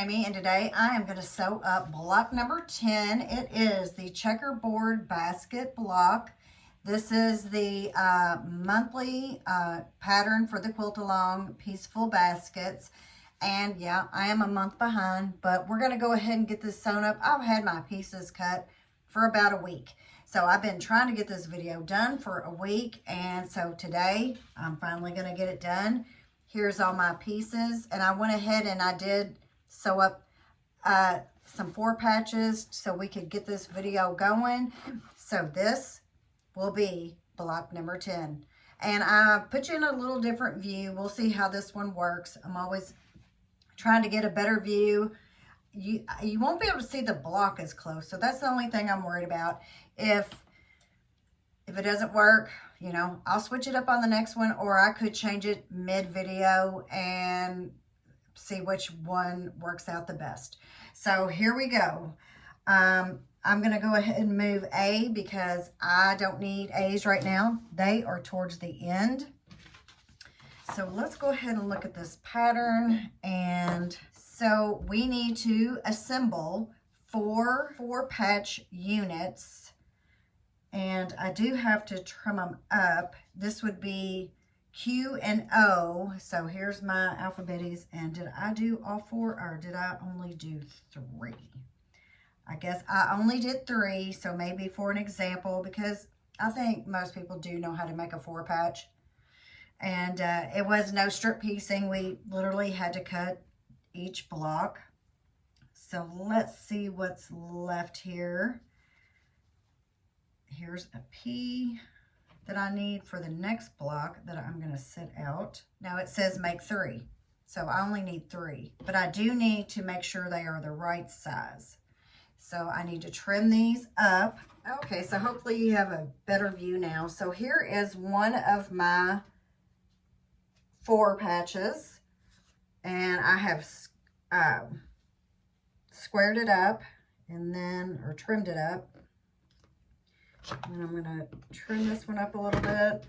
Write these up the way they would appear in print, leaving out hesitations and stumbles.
Amy, and today I am going to sew up block number 10. It is the Checkerboard basket block. This is the monthly pattern for the Quilt Along Pieceful Baskets. And yeah, I am a month behind, but we're going to go ahead and get this sewn up. I've had my pieces cut for about a week. So I've been trying to get this video done for a week, and so today I'm finally going to get it done. Here's all my pieces, and I went ahead and I did sew up some 4 patches so we could get this video going. So this will be block number 10, and I put you in a little different view. We'll see how this one works. I'm always trying to get a better view. You won't be able to see the block as close, so that's the only thing I'm worried about. If it doesn't work, you know, I'll switch it up on the next one, or I could change it mid-video and see which one works out the best. So here we go. I'm going to go ahead and move A because I don't need A's right now. They are towards the end. So let's go ahead and look at this pattern. And so we need to assemble 4 patch units. And I do have to trim them up. This would be Q and O. So here's my alphabetes. And did I do all 4 or did I only do 3? I guess I only did 3. So maybe for an example, because I think most people do know how to make a 4 patch. And it was no strip piecing. We literally had to cut each block. So let's see what's left here. Here's a P that I need for the next block that I'm going to set out. Now it says make 3, so I only need 3, but I do need to make sure they are the right size. So I need to trim these up. Okay, so hopefully you have a better view now. So here is one of my 4 patches, and I have squared it up and then, or trimmed it up. And I'm going to trim this one up a little bit.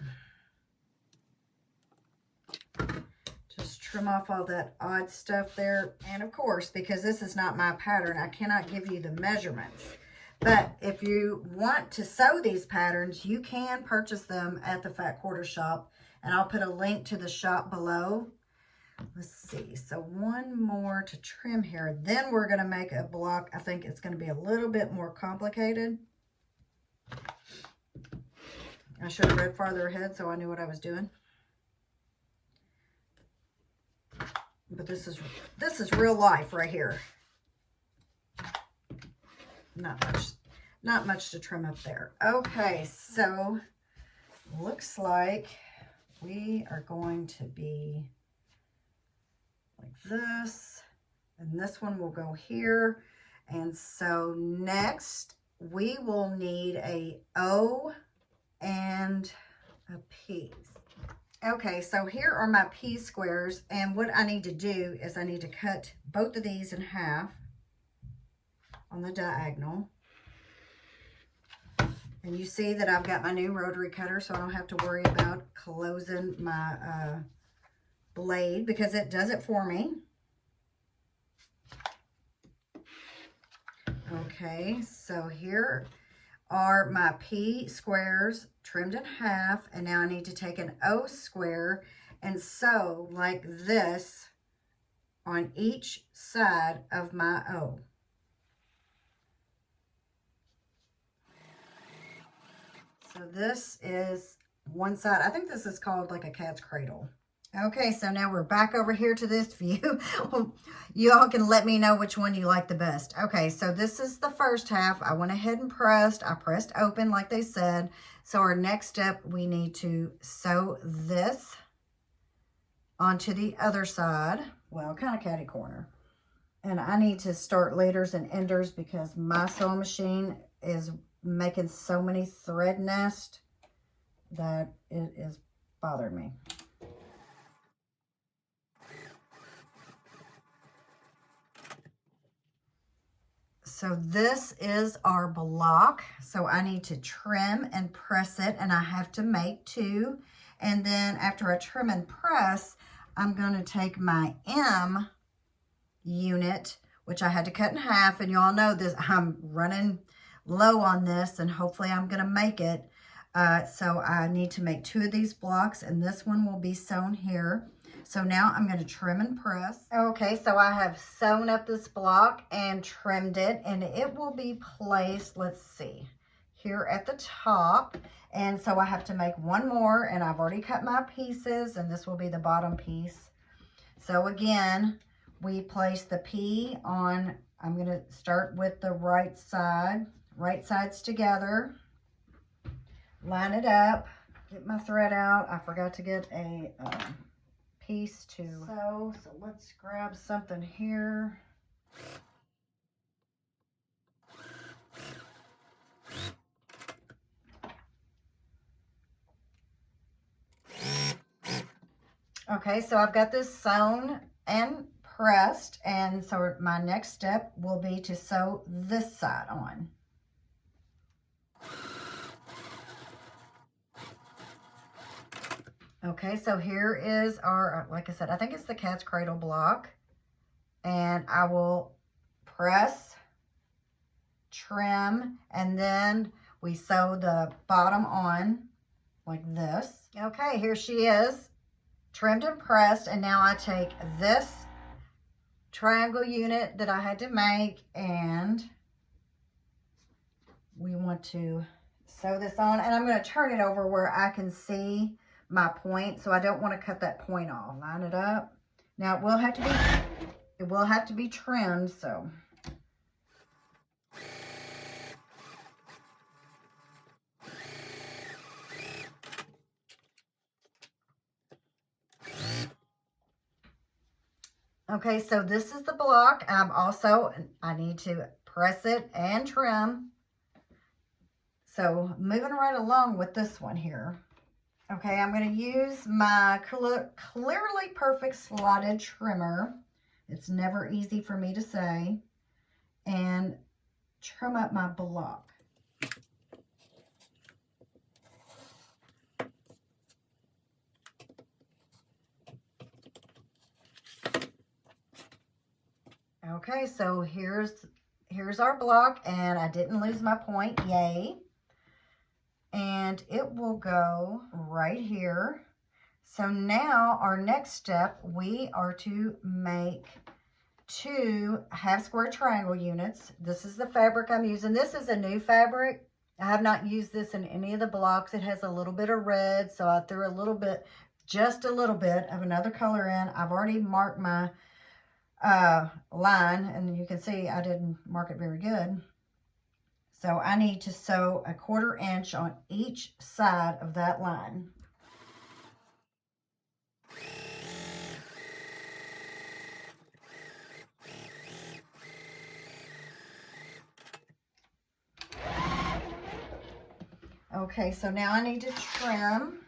Just trim off all that odd stuff there. And of course, because this is not my pattern, I cannot give you the measurements. But if you want to sew these patterns, you can purchase them at the Fat Quarter Shop. And I'll put a link to the shop below. Let's see. So one more to trim here. Then we're going to make a block. I think it's going to be a little bit more complicated. I should have read farther ahead so I knew what I was doing. But this is real life right here. Not much to trim up there. Okay, so looks like we are going to be like this, and this one will go here. And so next we will need a O and a P. Okay, so here are my P squares, and what I need to do is I need to cut both of these in half on the diagonal. And you see that I've got my new rotary cutter, so I don't have to worry about closing my blade because it does it for me. Okay, so here are my P squares trimmed in half, and now I need to take an O square and sew like this on each side of my O. So this is one side. I think this is called like a cat's cradle. Okay, so now we're back over here to this view. You all can let me know which one you like the best. Okay, so this is the first half. I went ahead and pressed. I pressed open like they said. So our next step, we need to sew this onto the other side. Well, kind of catty corner. And I need to start leaders and enders because my sewing machine is making so many thread nests that it is bothering me. So this is our block. So I need to trim and press it, and I have to make 2. And then after I trim and press, I'm going to take my M unit which I had to cut in half. And y'all know this, I'm running low on this, and hopefully I'm going to make it. So I need to make 2 of these blocks, and this one will be sewn here. So now I'm going to trim and press. Okay, so I have sewn up this block and trimmed it, and it will be placed, let's see, here at the top. And so I have to make 1 more, and I've already cut my pieces, and this will be the bottom piece. So again, we place the P on, I'm going to start with the right sides together, line it up, get my thread out. I forgot to get a piece to sew, so let's grab something here. Okay, so I've got this sewn and pressed, and so my next step will be to sew this side on. Okay, so here is our, like I said, I think it's the cat's cradle block, and I will press, trim, and then we sew the bottom on like this. Okay, here she is, trimmed and pressed, and now I take this triangle unit that I had to make, and we want to sew this on, and I'm going to turn it over where I can see my point, so I don't want to cut that point off. Line it up. Now it will have to be trimmed, so okay, so this is the block. I need to press it and trim. So moving right along with this one here. Okay, I'm going to use my Clearly Perfect slotted trimmer. It's never easy for me to say. And trim up my block. Okay, so here's our block, and I didn't lose my point, yay. And it will go right here. So now our next step, we are to make 2 half square triangle units. This is the fabric I'm using. This is a new fabric. I have not used this in any of the blocks. It has a little bit of red, so I threw just a little bit of another color in. I've already marked my line, and you can see I didn't mark it very good. So I need to sew a 1/4 inch on each side of that line. Okay, so now I need to trim.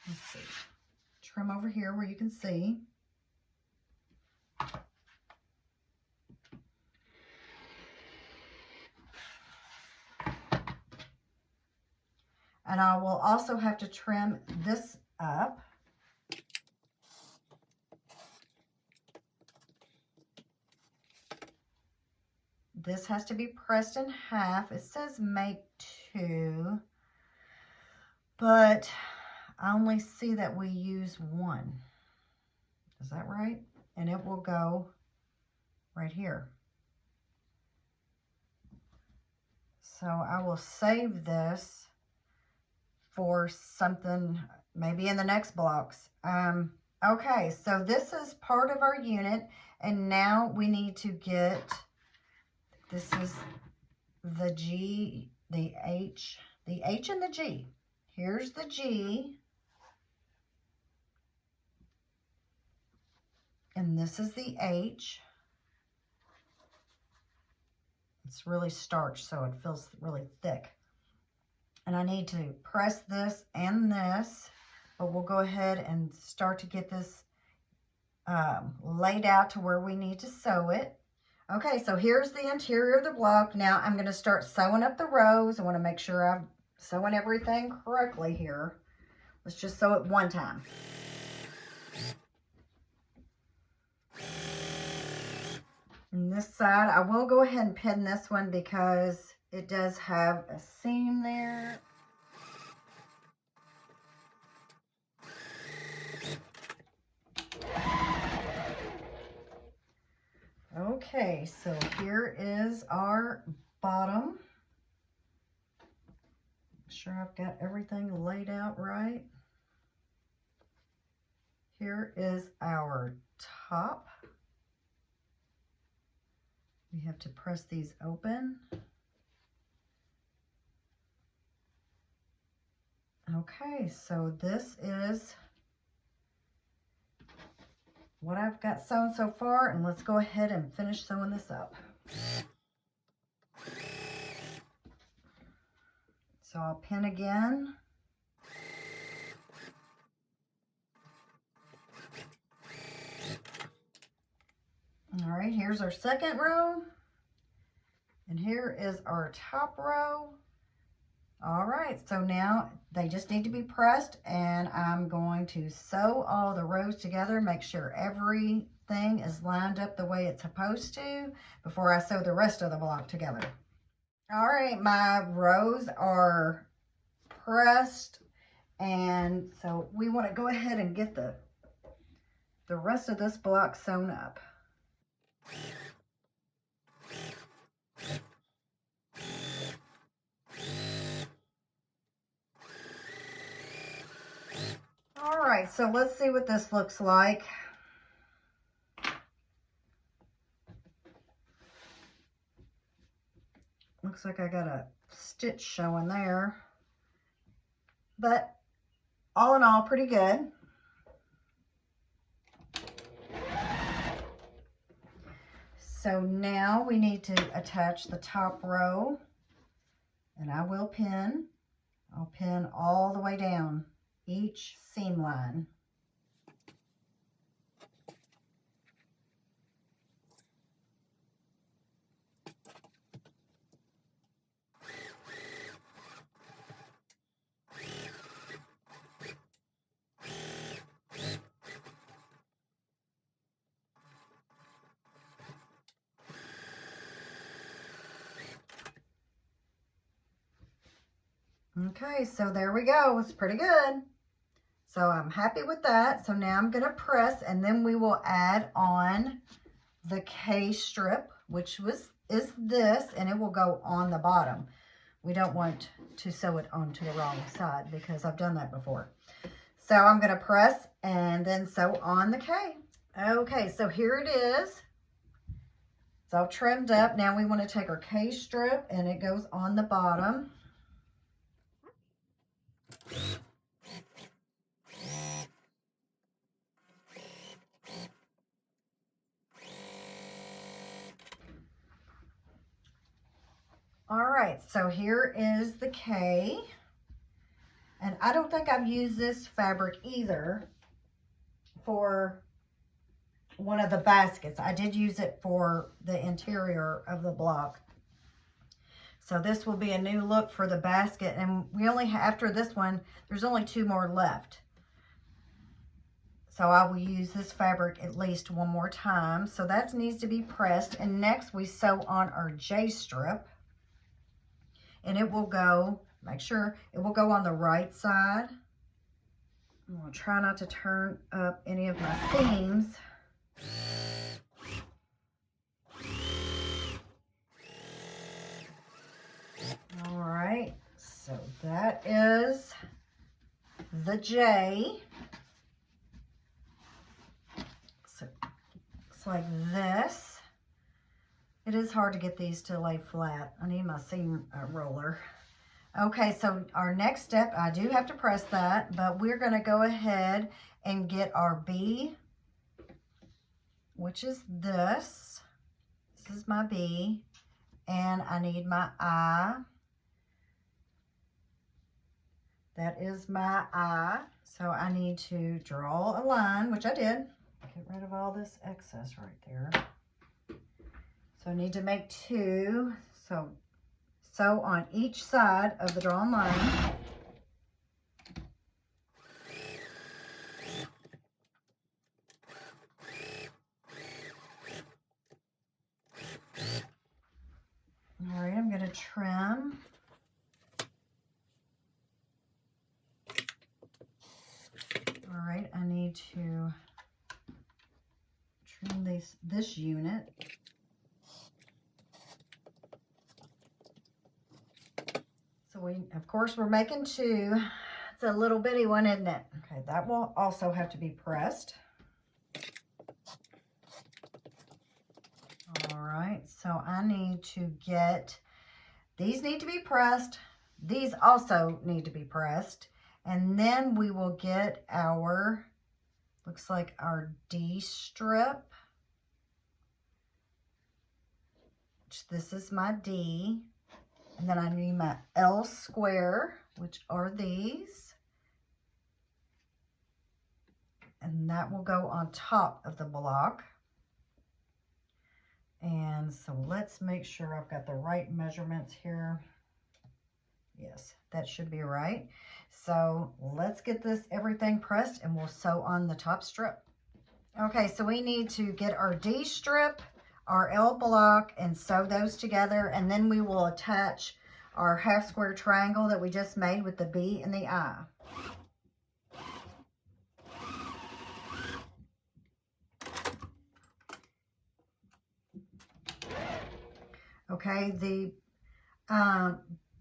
Let's see. Trim over here where you can see. And I will also have to trim this up. This has to be pressed in half. It says make 2, but I only see that we use 1. Is that right? And it will go right here. So I will save this for something maybe in the next blocks. Okay, so this is part of our unit, and now we need to get, this is the G, the H and the G. Here's the G, and this is the H. It's really starched, so it feels really thick. And I need to press this and this, but we'll go ahead and start to get this laid out to where we need to sew it. Okay, so here's the interior of the block. Now I'm going to start sewing up the rows. I want to make sure I'm sewing everything correctly here. Let's just sew it one time. And this side, I will go ahead and pin this one because it does have a seam there. Okay, so here is our bottom. Make sure I've got everything laid out right. Here is our top. We have to press these open. Okay, so this is what I've got sewn so far, and let's go ahead and finish sewing this up. So I'll pin again. All right, here's our second row, and here is our top row. All right, so now they just need to be pressed, and I'm going to sew all the rows together, make sure everything is lined up the way it's supposed to before I sew the rest of the block together. All right, my rows are pressed, and so we want to go ahead and get the rest of this block sewn up. All right, so let's see what this looks like. Looks like I got a stitch showing there, but all in all, pretty good. So now we need to attach the top row, and I will pin. I'll pin all the way down each seam line. Okay, so there we go. It's pretty good. So I'm happy with that. So now I'm going to press, and then we will add on the K strip, which is this, and it will go on the bottom. We don't want to sew it onto the wrong side because I've done that before. So I'm going to press and then sew on the K. Okay, so here it is. It's all trimmed up. Now we want to take our K strip, and it goes on the bottom. All right, so here is the K, and I don't think I've used this fabric either for one of the baskets. I did use it for the interior of the block. So this will be a new look for the basket, and we only have, after this one, there's only 2 more left. So I will use this fabric at least one more time. So that needs to be pressed, and next we sew on our J strip. And it will go, make sure it will go on the right side. I'm going to try not to turn up any of my seams. All right, so that is the J. So it looks like this. It is hard to get these to lay flat. I need my seam roller. Okay, so our next step, I do have to press that, but we're going to go ahead and get our B, which is this. This is my B, and I need my I. That is my I. So I need to draw a line, which I did. Get rid of all this excess right there. So I need to make 2. So sew on each side of the drawn line. All right, I'm going to trim. All right, I need to trim this unit. So of course, we're making 2. It's a little bitty one, isn't it? Okay, that will also have to be pressed. All right, so I need to get, these need to be pressed. These also need to be pressed. And then we will get our, looks like our D strip. Which this is my D. And then I need my L square, which are these. And that will go on top of the block. And so let's make sure I've got the right measurements here. Yes, that should be right. So let's get everything pressed and we'll sew on the top strip. Okay, so we need to get our D strip, our L block, and sew those together, and then we will attach our half square triangle that we just made with the B and the I. Okay, the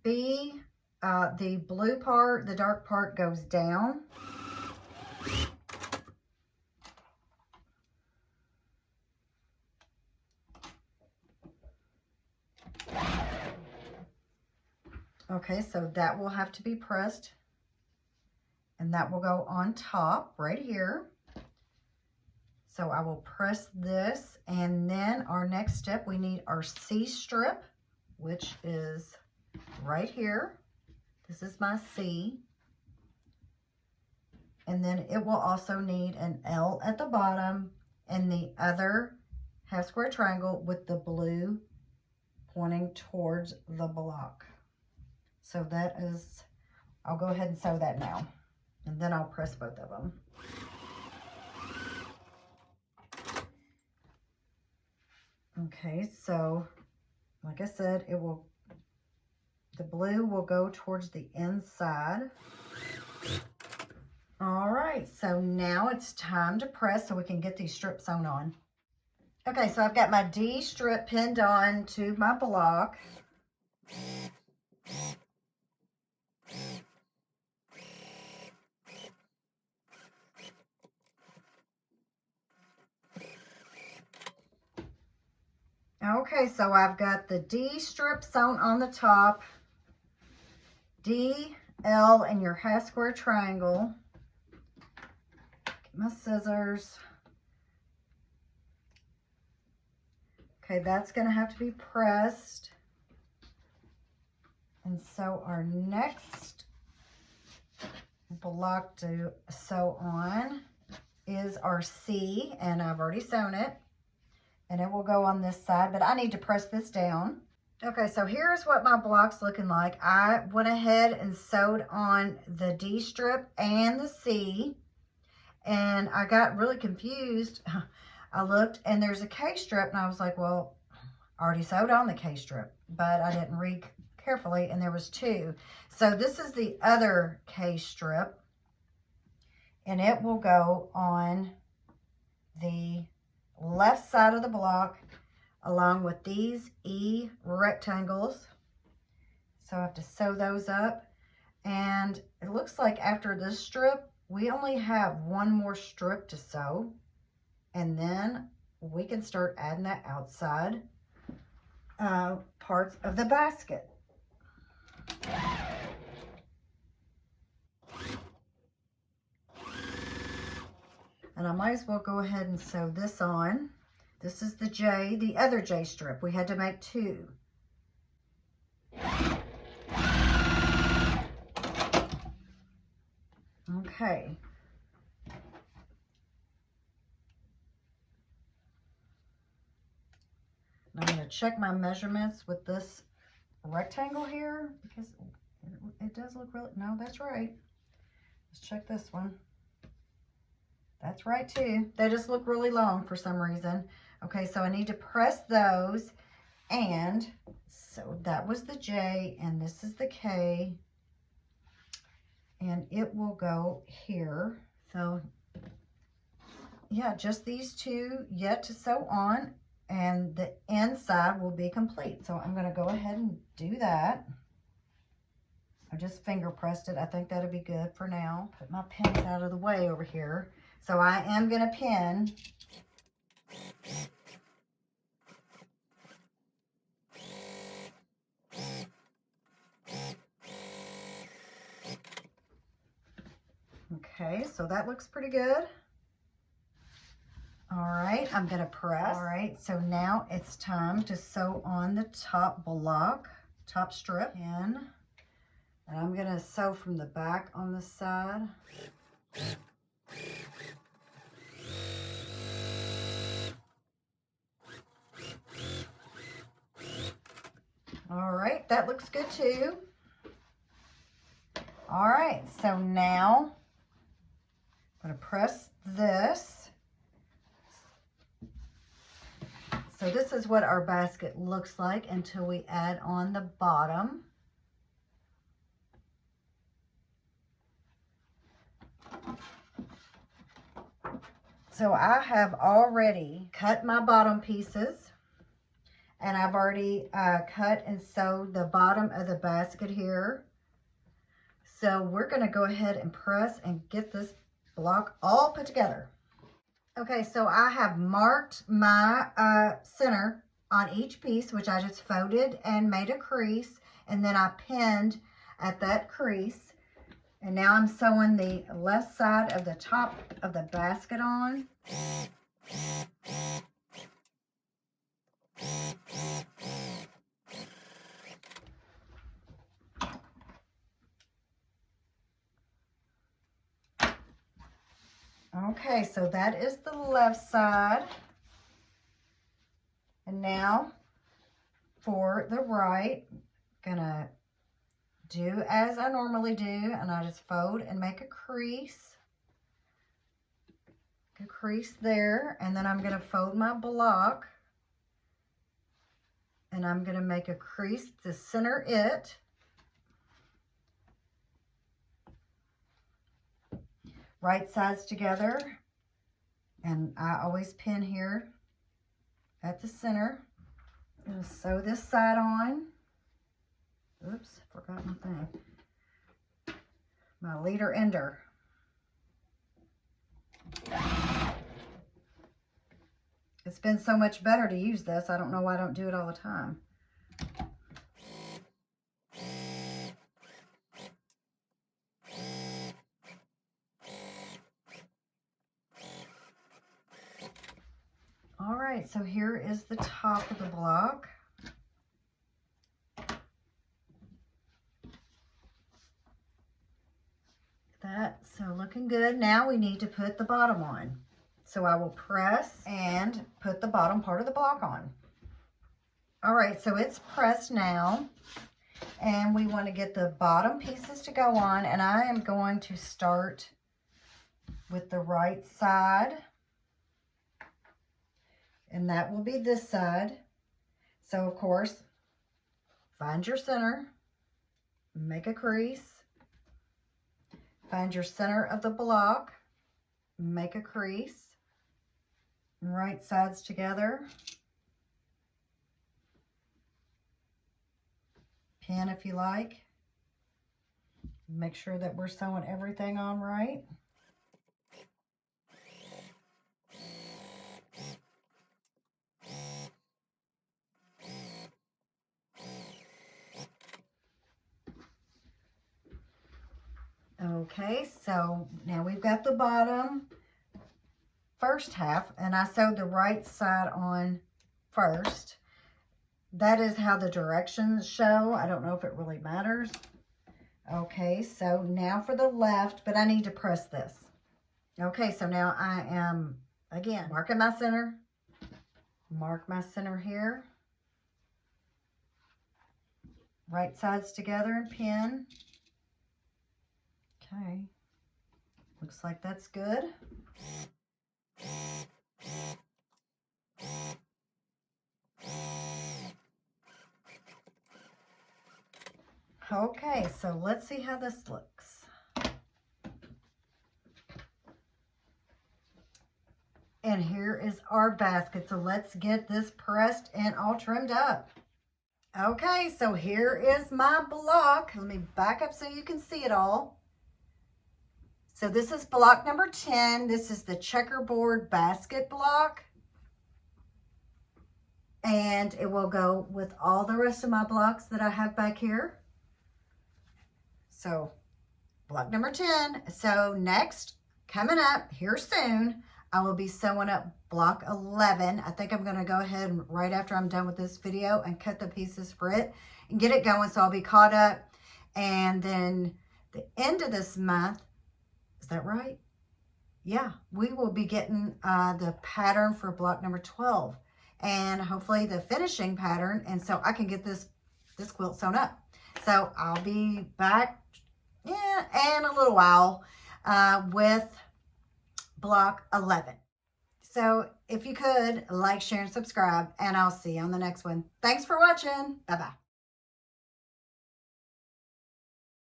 B, the blue part, the dark part goes down. Okay, so that will have to be pressed, and that will go on top right here. So I will press this, and then our next step, we need our C strip, which is right here. This is my C. And then it will also need an L at the bottom and the other half square triangle with the blue pointing towards the block. So that is, I'll go ahead and sew that now, and then I'll press both of them. Okay, so like I said, the blue will go towards the inside. All right, so now it's time to press so we can get these strips sewn on. Okay, so I've got my D strip pinned on to my block. Okay, so I've got the D strip sewn on the top, D, L, and your half square triangle. Get my scissors. Okay, that's going to have to be pressed. And so our next block to sew on is our C, and I've already sewn it. And it will go on this side, but I need to press this down. Okay, so here's what my block's looking like. I went ahead and sewed on the D strip and the C, and I got really confused. I looked, and there's a K strip, and I was like, well, I already sewed on the K strip, but I didn't read carefully, and there was 2. So this is the other K strip, and it will go on the left side of the block along with these E rectangles. So I have to sew those up, and it looks like after this strip we only have one more strip to sew, and then we can start adding the outside parts of the basket. And I might as well go ahead and sew this on. This is the J, the other J strip. We had to make 2. Okay. I'm going to check my measurements with this rectangle here, because it does look really, no, that's right. Let's check this one. That's right too. They just look really long for some reason. Okay, so I need to press those, And so that was the J, and this is the K, and it will go here. So yeah, just these two yet to sew on, and the inside will be complete. So I'm going to go ahead and do that. I just finger pressed it. I think that'll be good for now. Put my pins out of the way over here. So I am going to pin. Okay, so that looks pretty good. All right, I'm going to press. All right, so now it's time to sew on the top block, top strip in. And I'm going to sew from the back on the side. All right, that looks good too. All right, so now I'm going to press this. So this is what our basket looks like until we add on the bottom. So I have already cut my bottom pieces, and I've already cut and sewed the bottom of the basket here. So we're going to go ahead and press and get this block all put together. Okay, so I have marked my center on each piece, which I just folded and made a crease, and then I pinned at that crease. And now I'm sewing the left side of the top of the basket on. Okay, so that is the left side. And now for the right, gonna do as I normally do, and I just fold and make a crease there, and then I'm going to fold my block, and I'm going to make a crease to center it, right sides together, and I always pin here at the center. I'm going to sew this side on. Oops, forgot my thing. My leader ender. It's been so much better to use this. I don't know why I don't do it all the time. All right, so here is the top of the block. So looking good. Now we need to put the bottom on. So I will press and put the bottom part of the block on. All right, so it's pressed now, and we want to get the bottom pieces to go on, and I am going to start with the right side, and that will be this side. So of course, find your center, make a crease, find your center of the block, make a crease, right sides together, pin if you like, make sure that we're sewing everything on right. Okay, so now we've got the bottom first half, and I sewed the right side on first. That is how the directions show. I don't know if it really matters. Okay, so now for the left, but I need to press this. Okay, so now I am, again, marking my center. Mark my center here. Right sides together and pin. Okay, looks like that's good. Okay, so let's see how this looks. And here is our basket. So let's get this pressed and all trimmed up. Okay, so here is my block. Let me back up so you can see it all. So this is block number 10. This is the checkerboard basket block. And it will go with all the rest of my blocks that I have back here. So block number 10. So next, coming up here soon, I will be sewing up block 11. I think I'm going to go ahead and right after I'm done with this video and cut the pieces for it and get it going so I'll be caught up. And then the end of this month, is that right? Yeah, we will be getting the pattern for block number 12 and hopefully the finishing pattern. And so I can get this quilt sewn up. So I'll be back in a little while with block 11. So if you could like, share, and subscribe, and I'll see you on the next one. Thanks for watching. Bye-bye.